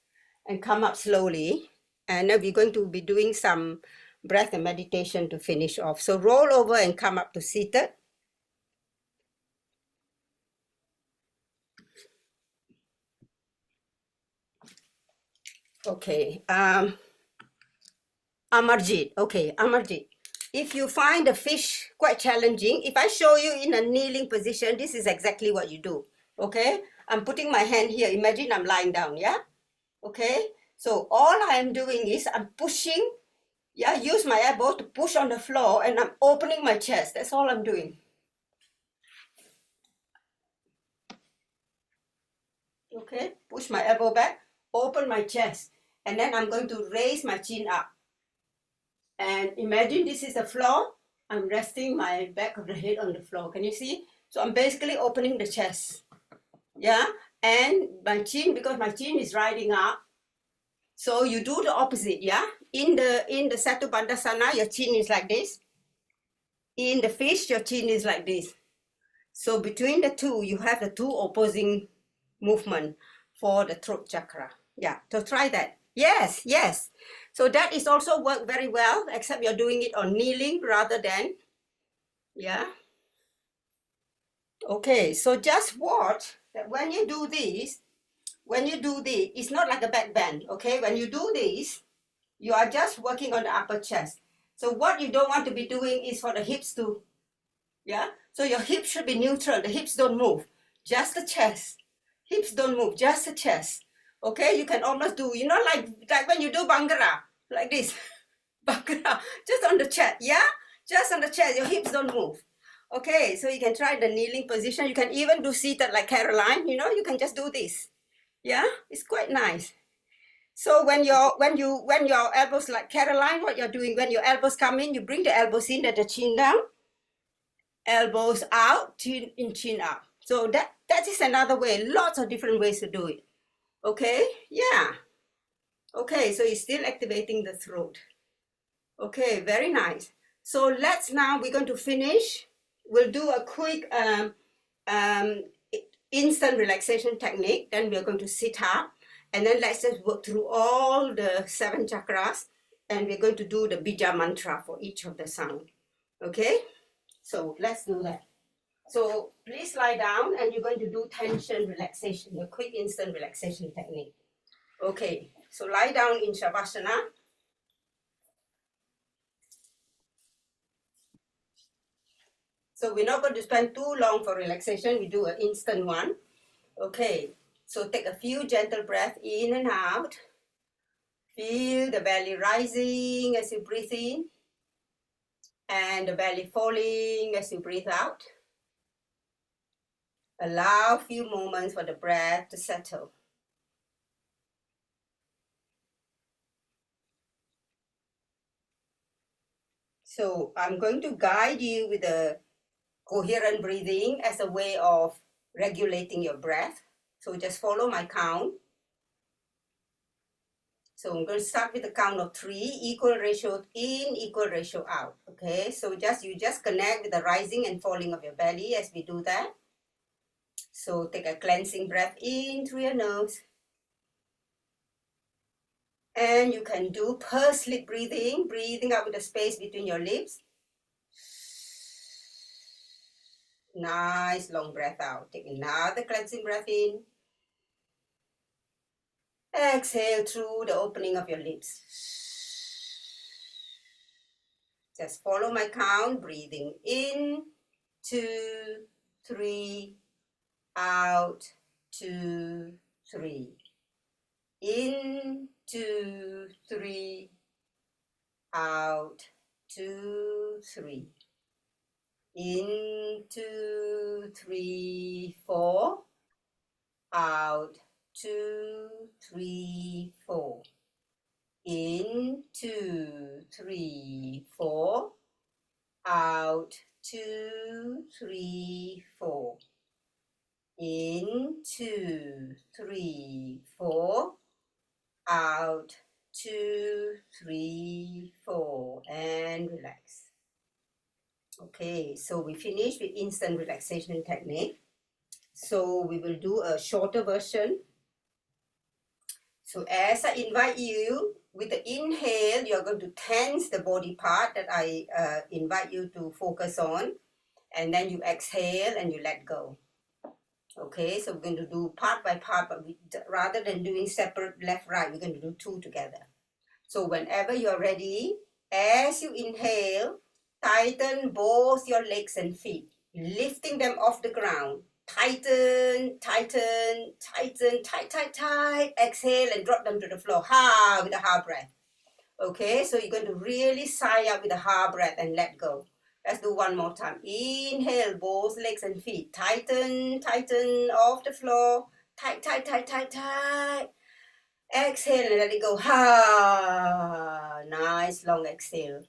and come up slowly. And then we're going to be doing some breath and meditation to finish off. So roll over and come up to seated. Okay, Amarjit. Okay, Amarjit. If you find a fish quite challenging, if I show you in a kneeling position, this is exactly what you do. Okay, I'm putting my hand here. Imagine I'm lying down, yeah? Okay, so all I'm doing is I'm pushing, yeah, use my elbow to push on the floor and I'm opening my chest. That's all I'm doing. Okay, push my elbow back, open my chest, and then I'm going to raise my chin up. And imagine this is the floor. I'm resting my back of the head on the floor. Can you see? So I'm basically opening the chest. Yeah, and my chin, because my chin is riding up. So you do the opposite, yeah? In the Satu Bandhasana, your chin is like this. In the fish, your chin is like this. So between the two, you have the two opposing movement for the throat chakra. Yeah, so try that. Yes, yes. So that is also work very well, except you're doing it on kneeling rather than, yeah. Okay, so just watch that when you do this, it's not like a back bend, okay? When you do this, you are just working on the upper chest. So what you don't want to be doing is for the hips to, yeah? So your hips should be neutral. The hips don't move, just the chest. Hips don't move, just the chest. Okay, you can almost do, you know, like when you do Bhangra, like this. Bhangra, just on the chest, yeah? Just on the chest, your hips don't move. Okay, so you can try the kneeling position. You can even do seated like Caroline, you know, you can just do this. Yeah, it's quite nice. So when your elbows like Caroline, what you're doing, when your elbows come in, you bring the elbows in at the chin down, elbows out, chin in, chin up. So that is another way. Lots of different ways to do it. Okay, yeah. Okay, so you're still activating the throat. Okay, very nice. So we're going to finish. We'll do a quick um, instant relaxation technique. Then we're going to sit up. And then let's just work through all the 7 chakras. And we're going to do the bija mantra for each of the sound. Okay? So let's do that. So please lie down and you're going to do tension relaxation, a quick instant relaxation technique. Okay, so lie down in Shavasana. So we're not going to spend too long for relaxation. We do an instant one. Okay, so take a few gentle breaths in and out. Feel the belly rising as you breathe in and the belly falling as you breathe out. Allow a few moments for the breath to settle. So I'm going to guide you with a coherent breathing as a way of regulating your breath. So just follow my count. So I'm going to start with the count of 3, equal ratio in, equal ratio out. Okay, so you just connect with the rising and falling of your belly as we do that. So take a cleansing breath in through your nose. And you can do pursed lip breathing, breathing out with the space between your lips. Nice long breath out. Take another cleansing breath in. Exhale through the opening of your lips. Just follow my count, breathing in, 2, 3, out, 2, 3. In, 2, 3, out, 2, 3. In, 2, 3, 4. Out, 2, 3, 4. In, 2, 3, 4. Out, 2, 3, 4. In, 2, 3, 4. Out, 2, 3, 4. And relax. Okay, so we finished with instant relaxation technique. So we will do a shorter version. So as I invite you, with the inhale, you're going to tense the body part that I invite you to focus on. And then you exhale and you let go. Okay, so we're going to do part by part, but rather than doing separate left, right, we're going to do two together. So whenever you're ready, as you inhale, tighten both your legs and feet, lifting them off the ground. Tighten, tighten, tighten, tight, tight, tight. Exhale and drop them to the floor. Ha, with a ha breath. Okay, so you're going to really sigh out with a ha breath and let go. Let's do one more time. Inhale, both legs and feet. Tighten, tighten off the floor. Tight, tight, tight, tight, tight. Exhale and let it go. Ha! Nice long exhale.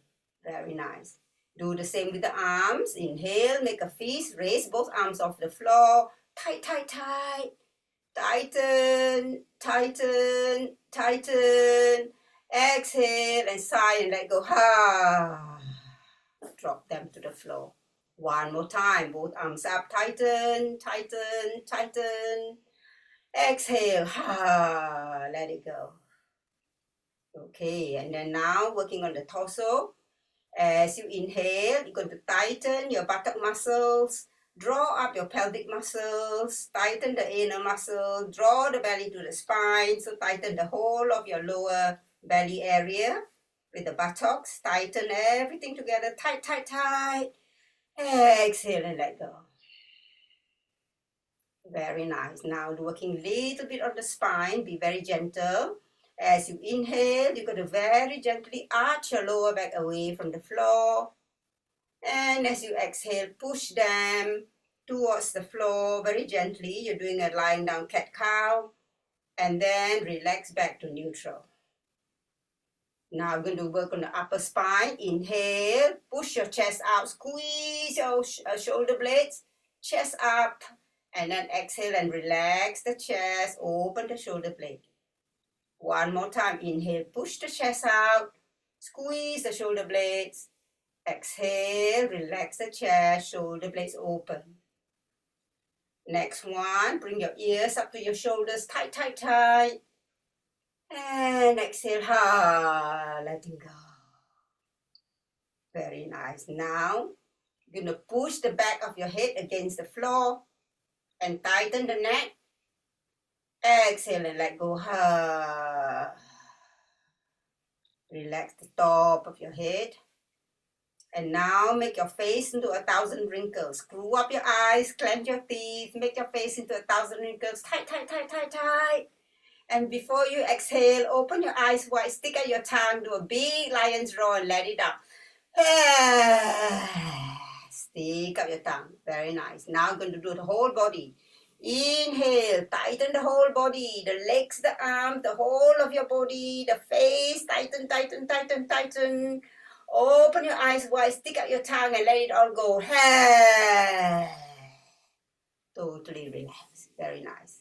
Very nice. Do the same with the arms. Inhale, make a fist. Raise both arms off the floor. Tight, tight, tight. Tighten, tighten, tighten. Exhale and sigh and let go. Ha! Drop them to the floor. One more time. Both arms up. Tighten, tighten, tighten. Exhale, let it go. Okay, and then now working on the torso. As you inhale, you're going to tighten your buttock muscles, draw up your pelvic muscles, tighten the inner muscle, draw the belly to the spine, so tighten the whole of your lower belly area with the buttocks. Tighten everything together, tight, tight, tight. Exhale and let go. Very nice. Now working a little bit on the spine, be very gentle. As you inhale, you're going to very gently arch your lower back away from the floor. And as you exhale, push them towards the floor very gently. You're doing a lying down cat-cow. And then relax back to neutral. Now we're going to work on the upper spine. Inhale, push your chest out, squeeze your shoulder blades, chest up. And then exhale and relax the chest, open the shoulder blade. One more time, inhale, push the chest out, squeeze the shoulder blades. Exhale, relax the chest, shoulder blades open. Next one, bring your ears up to your shoulders, tight, tight, tight. And exhale, letting go. Very nice. Now, you're going to push the back of your head against the floor and tighten the neck. Exhale and let go. Relax the top of your head. And now make your face into 1,000 wrinkles. Screw up your eyes, clench your teeth, make your face into 1,000 wrinkles. Tight, tight, tight, tight, tight. And before you exhale, open your eyes wide, stick out your tongue, do a big lion's roar and let it out. Stick up your tongue. Very nice. Now I'm going to do the whole body. Inhale, tighten the whole body, the legs, the arms, the whole of your body, the face, tighten, tighten, tighten, tighten. Open your eyes wide, stick out your tongue and let it all go. Totally relax. Very nice.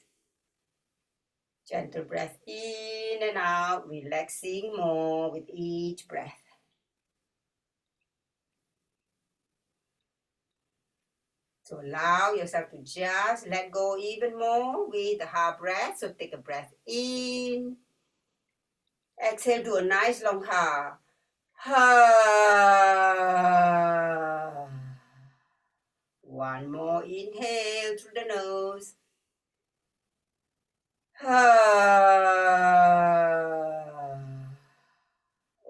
Gentle breath in and out, relaxing more with each breath. So allow yourself to just let go even more with the ha breath. So take a breath in. Exhale, do a nice long ha. Ha. One more inhale through the nose. Ha.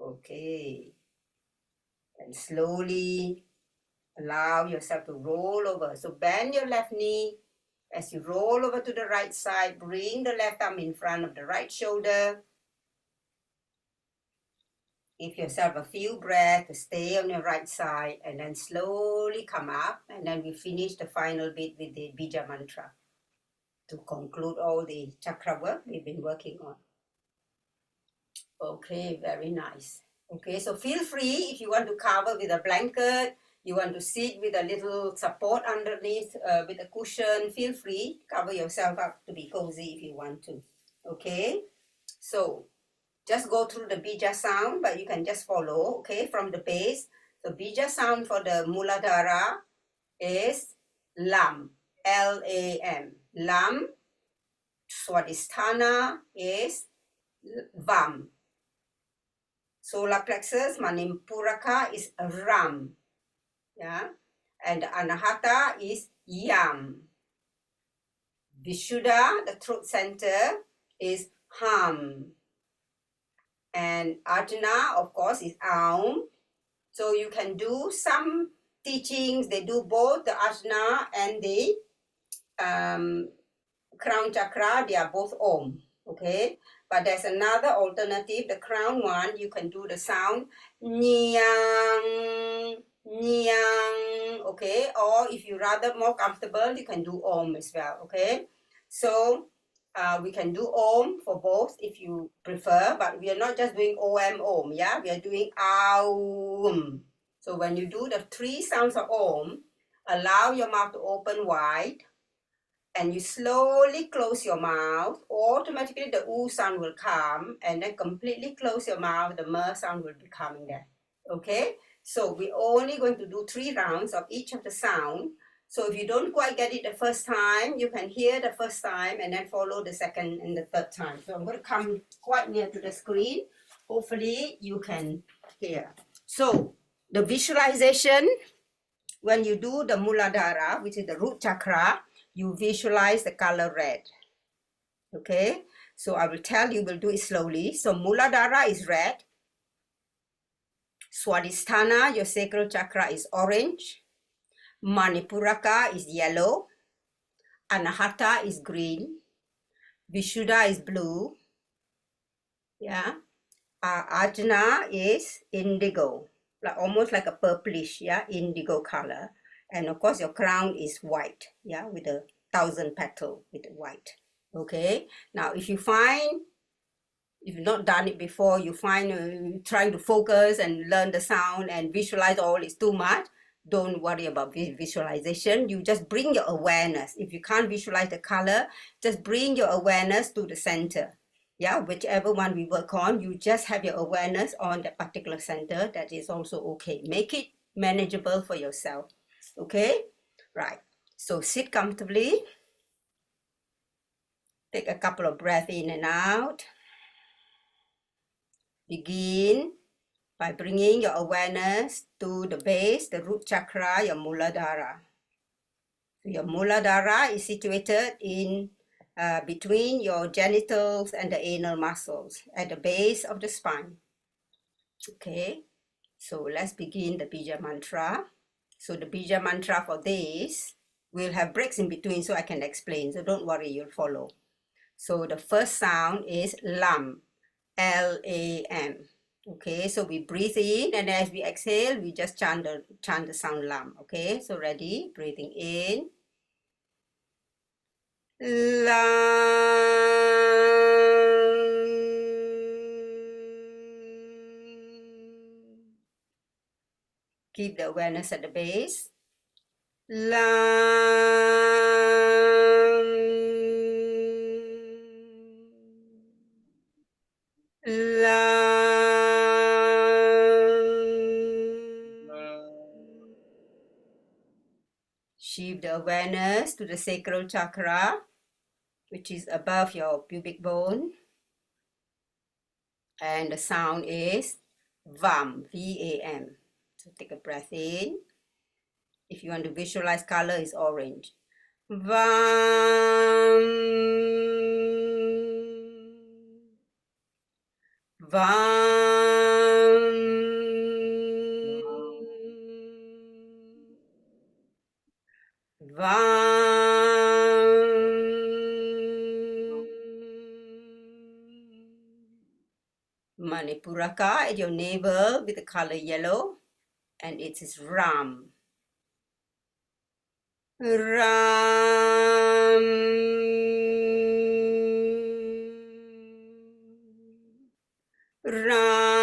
Okay. And slowly allow yourself to roll over. So bend your left knee. As you roll over to the right side, bring the left arm in front of the right shoulder. Give yourself a few breaths to stay on your right side and then slowly come up. And then we finish the final bit with the Bija mantra to conclude all the chakra work we've been working on. Okay, very nice. Okay, so feel free if you want to cover with a blanket, you want to sit with a little support underneath with a cushion, feel free. Cover yourself up to be cozy if you want to. Okay, so just go through the bija sound, but you can just follow, okay, from the base. The bija sound for the Muladhara is Lam, L-A-M. Lam. Swadhisthana is Vam. Solar plexus, Manipuraka is Ram. Yeah. And Anahata is Yam. Vishuddha, the throat center, is Ham. And Ajna, of course, is Aum. So you can do some teachings, they do both the Ajna and the crown chakra, they are both Om. Okay, but there's another alternative, the crown one, you can do the sound Nyang, Nyang, okay, or if you rather more comfortable, you can do Om as well, okay. So we can do Om for both if you prefer, but we are not just doing OM, Om, yeah, we are doing Aum. So when you do the 3 sounds of Om, allow your mouth to open wide, and you slowly close your mouth, automatically the oo sound will come, and then completely close your mouth, the mer sound will be coming there. Okay, so we're only going to do 3 rounds of each of the sound. So if you don't quite get it the first time, you can hear the first time and then follow the second and the third time. So I'm going to come quite near to the screen. Hopefully you can hear. So the visualization, when you do the Muladhara, which is the root chakra, you visualize the color red. Okay, so I will tell you, we'll do it slowly. So Muladhara is red. Swadhisthana, your sacral chakra, is orange. Manipuraka is yellow. Anahata is green. Vishuddha is blue. Yeah. Ajna is indigo, like almost like a purplish, yeah, indigo color. And of course, your crown is white, yeah, with a 1,000 petal with white. Okay. Now, if you've not done it before, you find trying to focus and learn the sound and visualize all is too much, don't worry about visualization. You just bring your awareness. If you can't visualize the color, just bring your awareness to the center. Yeah, whichever one we work on, you just have your awareness on that particular center. That is also okay. Make it manageable for yourself. Okay, right. So sit comfortably. Take a couple of breaths in and out. Begin by bringing your awareness to the base, the root chakra, your Muladhara. So your Muladhara is situated in between your genitals and the anal muscles at the base of the spine. Okay, so let's begin the Bija mantra. So the Bija mantra for this, we'll have breaks in between so I can explain. So don't worry, you'll follow. So the first sound is Lam, L-A-M. Okay, so we breathe in, and as we exhale, we just chant the sound Lam. Okay, so ready? Breathing in. Lam. Keep the awareness at the base. Lam. Shift the awareness to the sacral chakra, which is above your pubic bone. And the sound is Vam, V-A-M. So take a breath in. If you want to visualize color, is orange. Vam. Vam. Vam. Manipuraka at your navel with the color yellow, and it is Ram. Ram. Ram.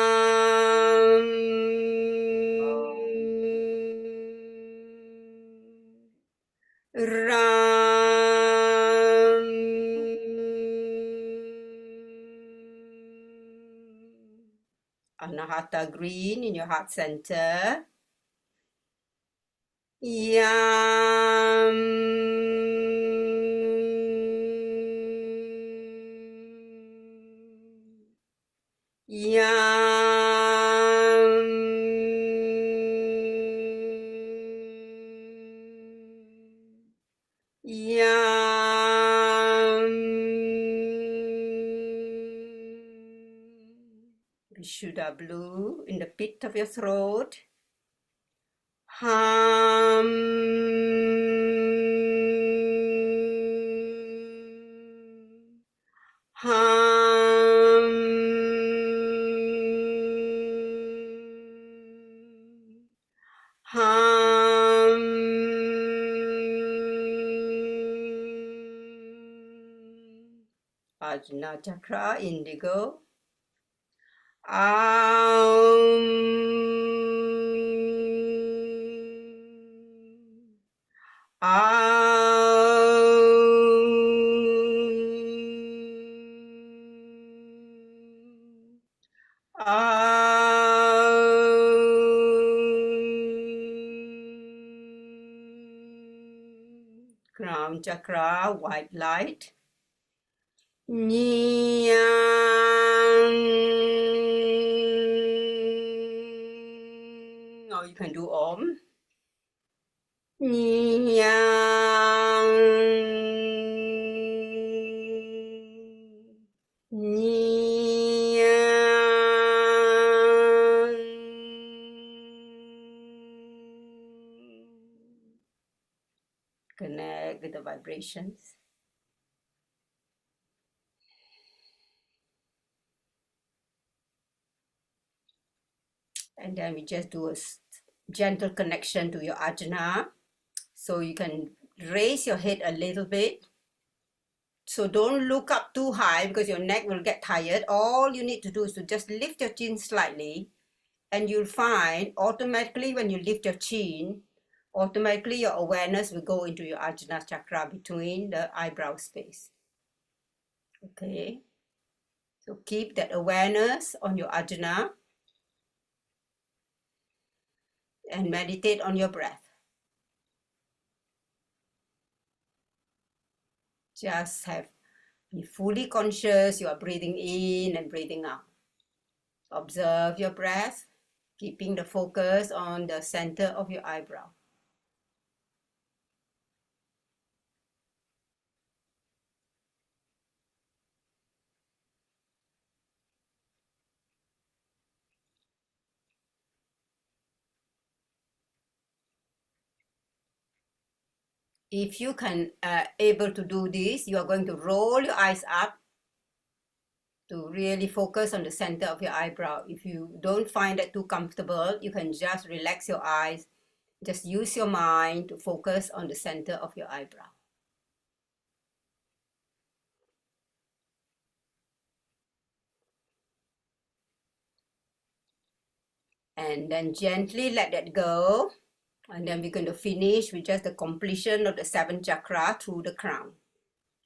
Ram. Anahata green in your heart center. Yam. Yam. Yam. Vishuddha blue in the pit of your throat. Hum. Hum. Hum. Ajna chakra, indigo. Crown chakra, white light. Or you can do Om. Connect with the vibrations. And then we just do a gentle connection to your ajna. So you can raise your head a little bit. So don't look up too high because your neck will get tired. All you need to do is to just lift your chin slightly, and you'll find automatically when you lift your chin, automatically your awareness will go into your ajna chakra between the eyebrow space. Okay. So keep that awareness on your ajna and meditate on your breath. Just be fully conscious you are breathing in and breathing out. Observe your breath, keeping the focus on the center of your eyebrow. If you can able to do this, you are going to roll your eyes up to really focus on the center of your eyebrow. If you don't find that too comfortable, you can just relax your eyes. Just use your mind to focus on the center of your eyebrow. And then gently let that go. And then we're going to finish with just the completion of the 7th chakra through the crown.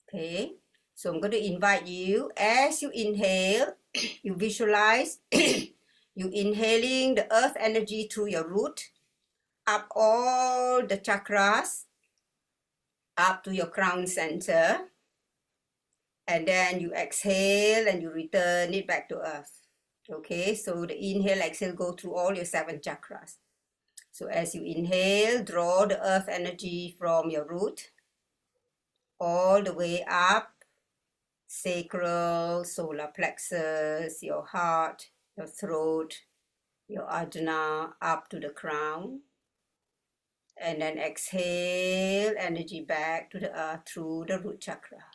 Okay, so I'm going to invite you, as you inhale, you visualize you inhaling the earth energy through your root, up all the chakras, up to your crown center, and then you exhale and you return it back to earth. Okay, so the inhale, exhale go through all your 7 chakras. So as you inhale, draw the earth energy from your root all the way up, sacral, solar plexus, your heart, your throat, your ajna, up to the crown. And then exhale energy back to the earth through the root chakra.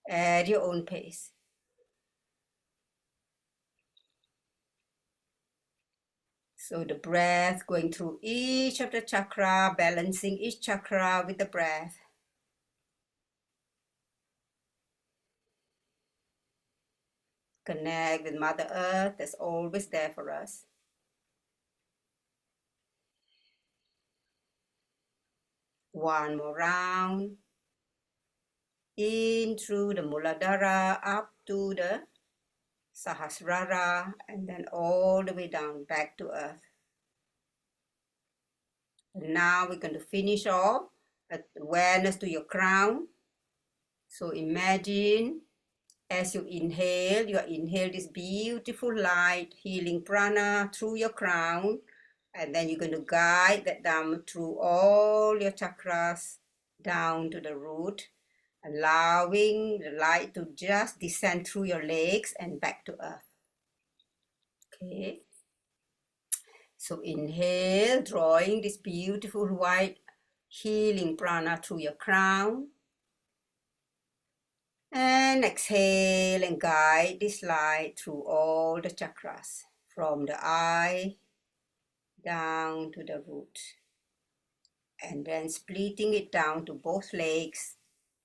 At your own pace. So the breath going through each of the chakra, balancing each chakra with the breath. Connect with Mother Earth that's always there for us. One more round. In through the Muladhara, up to the Sahasrara, and then all the way down back to Earth. And now we're going to finish off awareness to your crown. So imagine as you inhale this beautiful light, healing prana through your crown, and then you're going to guide that down through all your chakras, down to the root, allowing the light to just descend through your legs and back to earth. Okay. So inhale, drawing this beautiful white healing prana through your crown. And exhale and guide this light through all the chakras, from the eye down to the root. And then splitting it down to both legs,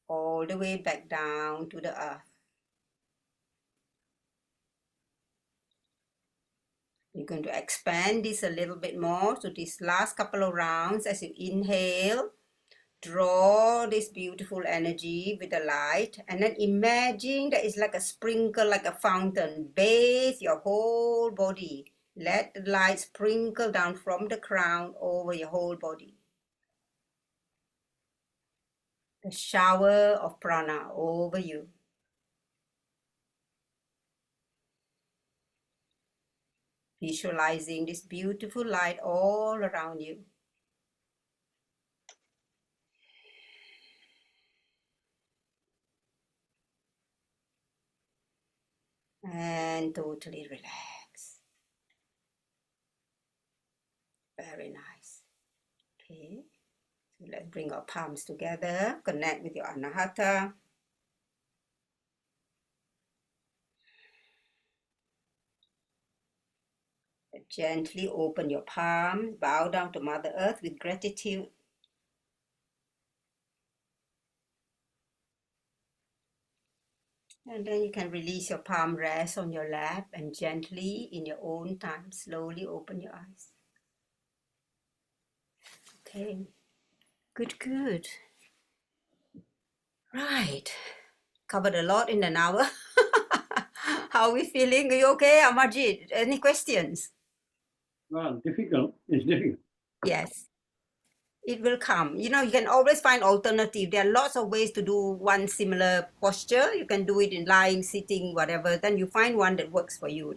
all the way back down to the earth. You're going to expand this a little bit more. So these last couple of rounds, as you inhale, draw this beautiful energy with the light, and then imagine that it's like a sprinkle, like a fountain. Bathe your whole body. Let the light sprinkle down from the crown over your whole body. A shower of prana over you. Visualizing this beautiful light all around you. And totally relax. Very nice. Okay. So let's bring our palms together. Connect with your anahata. Gently open your palms. Bow down to Mother Earth with gratitude. And then you can release your palm, rest on your lap, and gently, in your own time, slowly open your eyes. Okay. Good, good. Right. Covered a lot in an hour. How are we feeling? Are you okay, Amarjit? Any questions? Well, difficult. It's difficult. Yes. It will come. You know, you can always find alternative. There are lots of ways to do one similar posture. You can do it in lying, sitting, whatever. Then you find one that works for you.